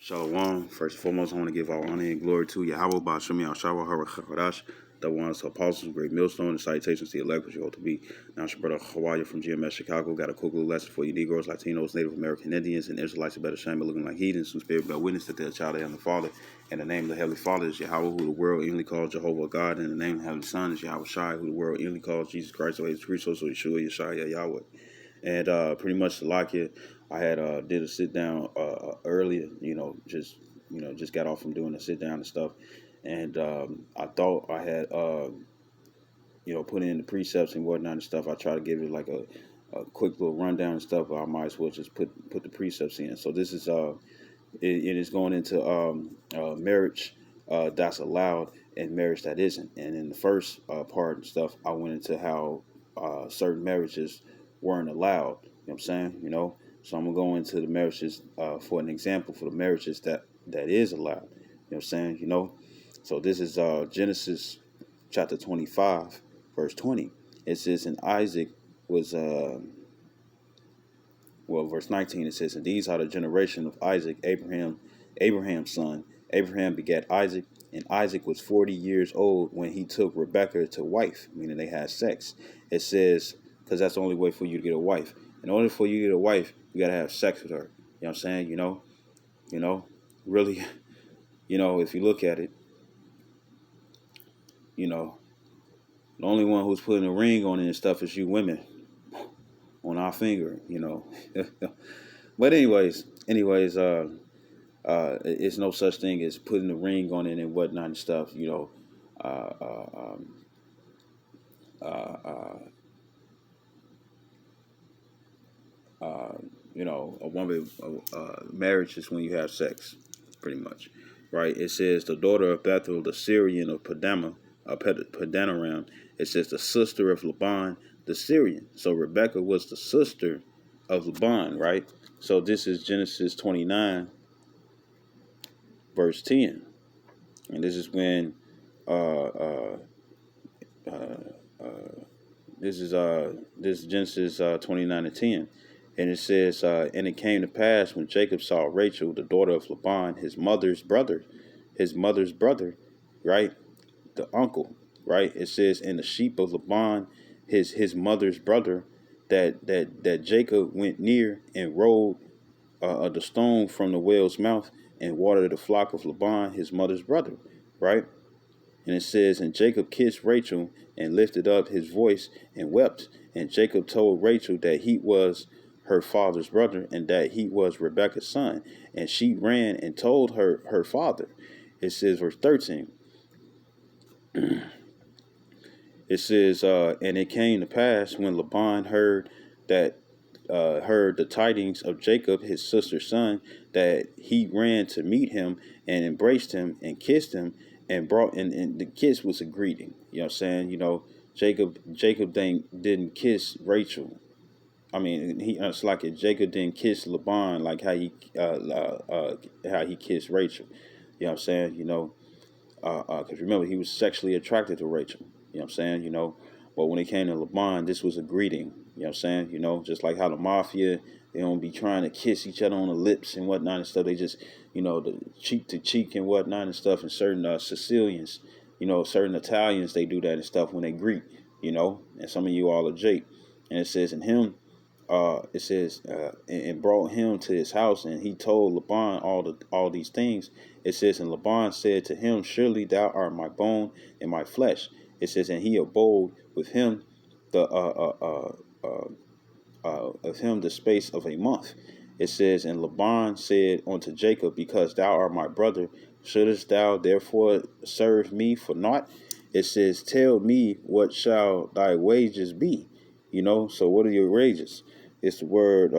Shalom. First and foremost, I want to give all honor and glory to Yahweh Bashim Yahshua Harachadash, the ones apostles, great millstone, and salutations to the elect, which you ought to be. Now, it's your brother Hawaii from GMS Chicago. Got a quick little lesson for you Negroes, Latinos, Native American Indians, and Israelites who better shame but looking like heathens, whose spirit bear witness that they're a child of the Father. And the name of the Heavenly Father is Yahweh, who the world inly calls Jehovah God. And the name of the Heavenly Son is Yahweh Shai, who the world inly calls Jesus Christ, or His Christos, or Yeshua, Yeshua, Yahweh. And pretty much like it, I had did a sit down earlier, just got off from doing a sit down and stuff. And I thought I had, put in the precepts and whatnot and stuff. I try to give it like a quick little rundown and stuff, but I might as well just put the precepts in. So this is, it is going into marriage that's allowed and marriage that isn't. And in the first part and stuff, I went into how certain marriages weren't allowed. You know what I'm saying? So I'm gonna go into the marriages for an example for the marriages that is allowed. You know what I'm saying? So this is Genesis chapter 25, verse 20. It says, and Isaac was verse 19, it says, and these are the generation of Isaac, Abraham's son. Abraham begat Isaac, and Isaac was 40 years old when he took Rebekah to wife, meaning they had sex. It says, because that's the only way for you to get a wife. In order for you to get a wife, you got to have sex with her. You know what I'm saying? Really, if you look at it, the only one who's putting a ring on it and stuff is you women on our finger, But anyways, it's no such thing as putting a ring on it and whatnot and stuff, a woman, marriage is when you have sex, pretty much, right? It says the daughter of Bethuel, the Syrian of Padanaram. It says the sister of Laban, the Syrian. So Rebecca was the sister of Laban, right? So this is Genesis 29, verse 10, and this is when this is Genesis 29 and 10. And it says, and it came to pass when Jacob saw Rachel, the daughter of Laban, his mother's brother, right? The uncle, right? It says, and the sheep of Laban, his mother's brother, that Jacob went near and rolled the stone from the whale's mouth and watered the flock of Laban, his mother's brother, right? And it says, and Jacob kissed Rachel and lifted up his voice and wept. And Jacob told Rachel that he was her father's brother and that he was Rebekah's son. And she ran and told her father. It says, verse 13. It says, and it came to pass when Laban heard the tidings of Jacob, his sister's son, that he ran to meet him and embraced him and kissed him and and the kiss was a greeting. You know what I'm saying? Jacob didn't kiss Rachel. I mean, it's like Jacob didn't kiss Laban like how he kissed Rachel. You know what I'm saying? Because remember, he was sexually attracted to Rachel. You know what I'm saying? But when it came to Laban, this was a greeting. You know what I'm saying? Just like how the mafia, they don't be trying to kiss each other on the lips and whatnot and stuff. They just, the cheek to cheek and whatnot and stuff. And certain Sicilians, certain Italians, they do that and stuff when they greet, and some of you all are Jake. And it says in him, it says, and brought him to his house, and he told Laban all these things. It says, and Laban said to him, surely thou art my bone and my flesh. It says, and he abode with him the space of a month. It says, and Laban said unto Jacob, because thou art my brother, shouldest thou therefore serve me for naught? It says, tell me what shall thy wages be? So what are your wages? It's the word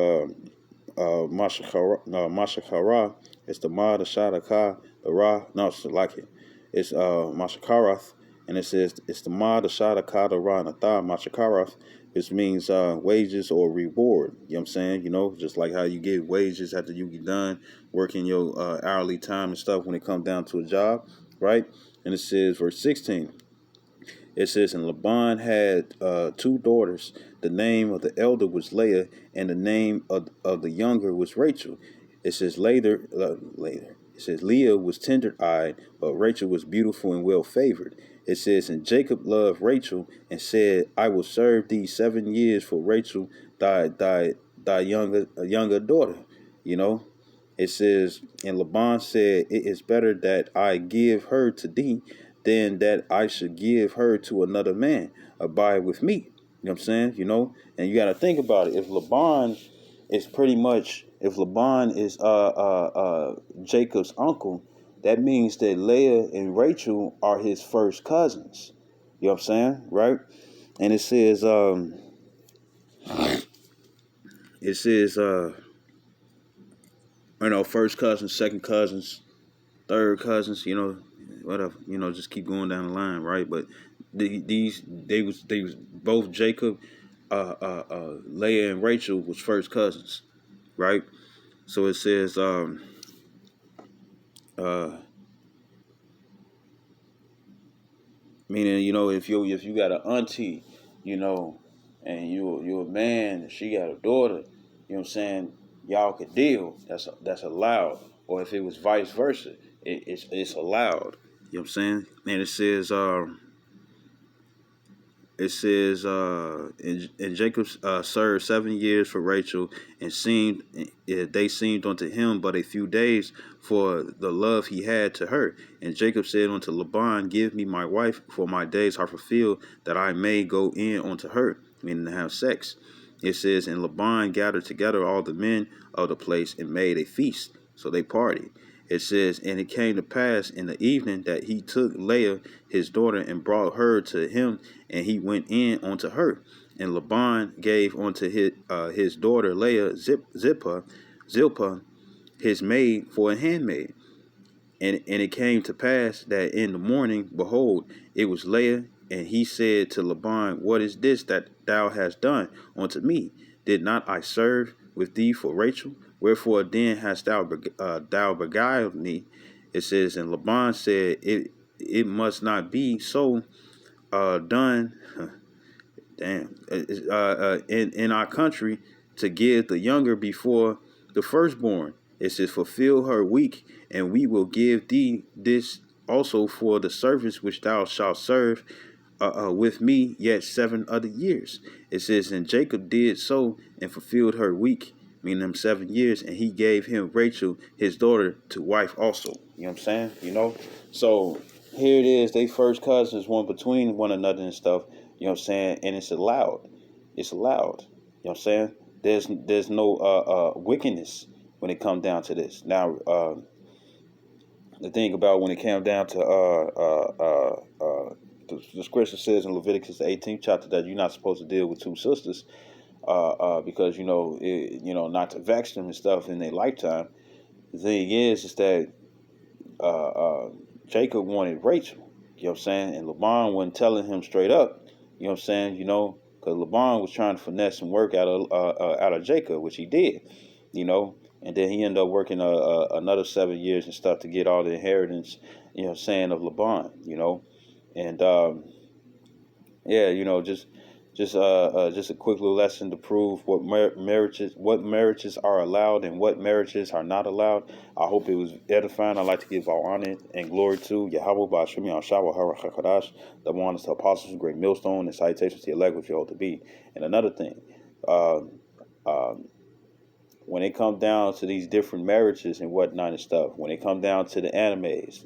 mashakara. It's the ma, the shadaka, the ra. No, it's like it. It's mashakarath, and it says it's the ma, the shadaka, the ra, and the tha, mashakarath, which means wages or reward. You know what I'm saying? Just like how you get wages after you get done working your hourly time and stuff when it comes down to a job, right? And it says verse 16. It says, and Laban had 2 daughters. The name of the elder was Leah, and the name of the younger was Rachel. It says later. It says Leah was tender-eyed, but Rachel was beautiful and well-favored. It says, and Jacob loved Rachel and said, I will serve thee 7 years for Rachel, thy younger daughter. You know, it says, and Laban said, it is better that I give her to thee than that I should give her to another man. Abide with me. You know what I'm saying? You know, and you got to think about it. If Laban is Jacob's uncle, that means that Leah and Rachel are his first cousins. You know what I'm saying? Right? And it says, first cousins, second cousins, third cousins, whatever, just keep going down the line, right? But they was both Jacob, Leah and Rachel was first cousins, right? So it says, meaning, if you got an auntie, and you're a man, and she got a daughter, you know what I'm saying? Y'all could deal. That's allowed. Or if it was vice versa, it's allowed. You know what I'm saying? And and Jacob served 7 years for Rachel, and they seemed unto him but a few days for the love he had to her. And Jacob said unto Laban, give me my wife, for my days are fulfilled, that I may go in unto her, meaning to have sex. It says, and Laban gathered together all the men of the place and made a feast. So they partied. It says, and it came to pass in the evening that he took Leah, his daughter, and brought her to him, and he went in unto her. And Laban gave unto his daughter Leah Zilpah, his maid, for a handmaid. And it came to pass that in the morning, behold, it was Leah, and he said to Laban, what is this that thou hast done unto me? Did not I serve with thee for Rachel? Wherefore then hast thou beguiled me? It says, and Laban said, it must not be so done. In our country, to give the younger before the firstborn. It says, fulfill her week, and we will give thee this also for the service which thou shalt serve with me yet 7 other years. It says, and Jacob did so and fulfilled her week, meaning them 7 years, and he gave him Rachel, his daughter, to wife also. You know what I'm saying? So here it is, they first cousins, one between one another and stuff. You know what I'm saying? And it's allowed. It's allowed. You know what I'm saying? There's no wickedness when it comes down to this. Now, the thing about when it came down to the scripture says in Leviticus the 18th chapter that you're not supposed to deal with two sisters, because not to vex them and stuff in their lifetime. The thing is that Jacob wanted Rachel. You know what I'm saying? And Laban wasn't telling him straight up. You know what I'm saying? Because Laban was trying to finesse some work out of Jacob, which he did. And then he ended up working another 7 years and stuff to get all the inheritance, of Laban, and just a quick little lesson to prove what marriages are allowed and what marriages are not allowed. I hope it was edifying. I'd like to give all honor and glory to Yahweh Ba'ashim Yahshua HaRachakadash, the one is the apostles, great millstone, and salutations to the elect which you ought to be. And another thing, when it comes down to these different marriages and whatnot and stuff, when it comes down to the animes,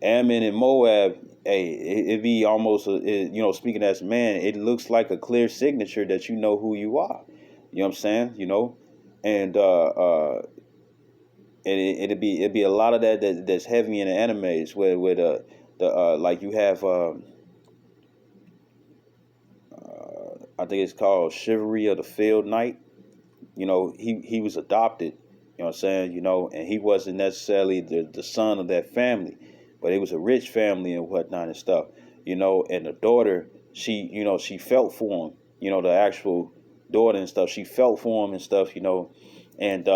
Ammon and Moab, hey, it be almost, speaking as a man, it looks like a clear signature that you know who you are. You know what I'm saying? And it'd be a lot of that's heavy in the animes where like you have I think it's called Chivalry of the Field Knight. He was adopted. You know what I'm saying? And he wasn't necessarily the son of that family, but it was a rich family and whatnot and stuff. And the daughter, she felt for him. The actual daughter and stuff, she felt for him and stuff. And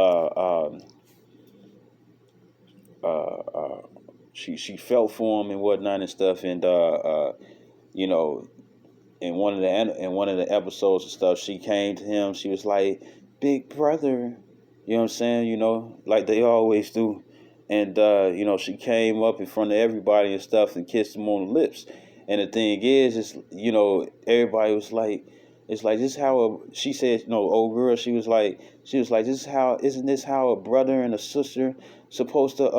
she felt for him and whatnot and stuff. And in one of the episodes and stuff, she came to him. She was like, "Big brother, You know what I'm saying? You know, like they always do. And you know, she came up in front of everybody and stuff and kissed him on the lips. And the thing is you know, everybody was like, it's like this how she said, no, old girl, she was like, this is how, isn't this how a brother and a sister supposed to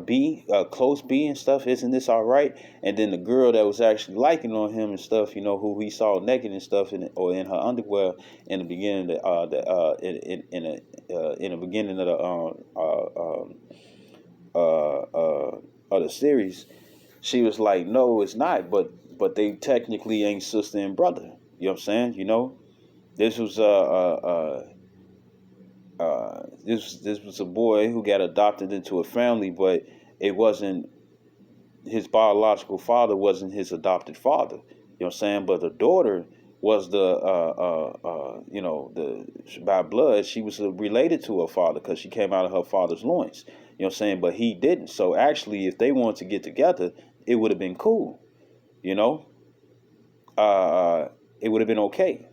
be close be and stuff? Isn't this all right? And then the girl that was actually liking on him and stuff, you know, who he saw naked and stuff or in her underwear in the beginning, in the beginning of the series, she was like, no, it's not, but they technically ain't sister and brother. You know what I'm saying? You know, this was this was a boy who got adopted into a family, but it wasn't his biological father, wasn't his adopted father. You know what I'm saying? But the daughter was you know, the by blood, she was related to her father because she came out of her father's loins. You know what I'm saying? But he didn't. So actually, if they wanted to get together, it would have been cool. You know, it would have been okay.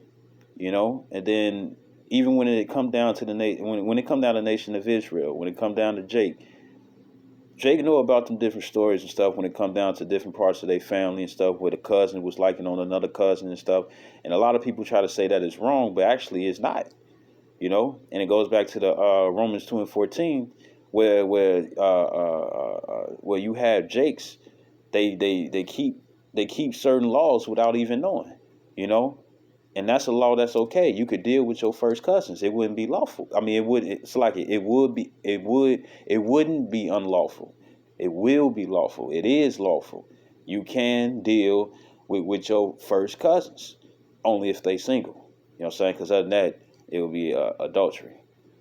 You know, and then even when it come down to the when it come down to the nation of Israel, when it come down to Jake know about them different stories and stuff when it come down to different parts of their family and stuff where the cousin was liking on another cousin and stuff. And a lot of people try to say that it's wrong, but actually it's not. You know, and it goes back to the Romans 2:14, where you have Jakes, they keep certain laws without even knowing. You know, and that's a law that's okay. You could deal with your first cousins. It wouldn't be lawful. I mean, it would. It's like it would be. It wouldn't be unlawful. It will be lawful. It is lawful. You can deal with your first cousins, only if they single. You know what I'm saying? Because other than that, it would be adultery.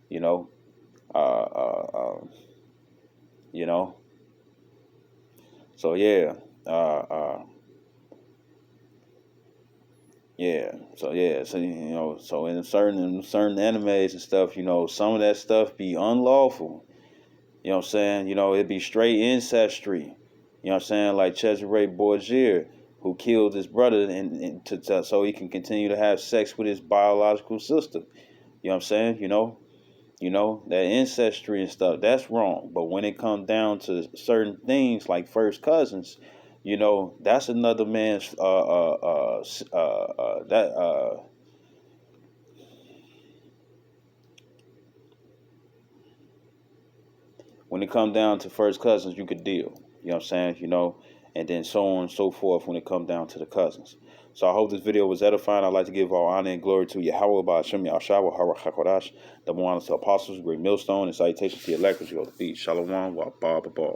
You know. Uh, uh, um, you know. So yeah. Uh, uh, Yeah, so yeah, so you know, so in certain animes and stuff, you know, some of that stuff be unlawful. You know what I'm saying? You know, it'd be straight ancestry. You know what I'm saying? Like Cesare Borgia, who killed his brother and so he can continue to have sex with his biological sister. You know what I'm saying? You know that ancestry and stuff. That's wrong. But when it comes down to certain things like first cousins, you know, that's another man's that when it come down to first cousins, you could deal. You know what I'm saying? You know, and then so on and so forth when it come down to the cousins. So I hope this video was edifying. I'd like to give all honor and glory to Yahweh by Hashem Yahshua Hara HaKodash, the one of the apostles, great millstone, and salutations to the elect as you go to be. Shalom, wa ba ba ba.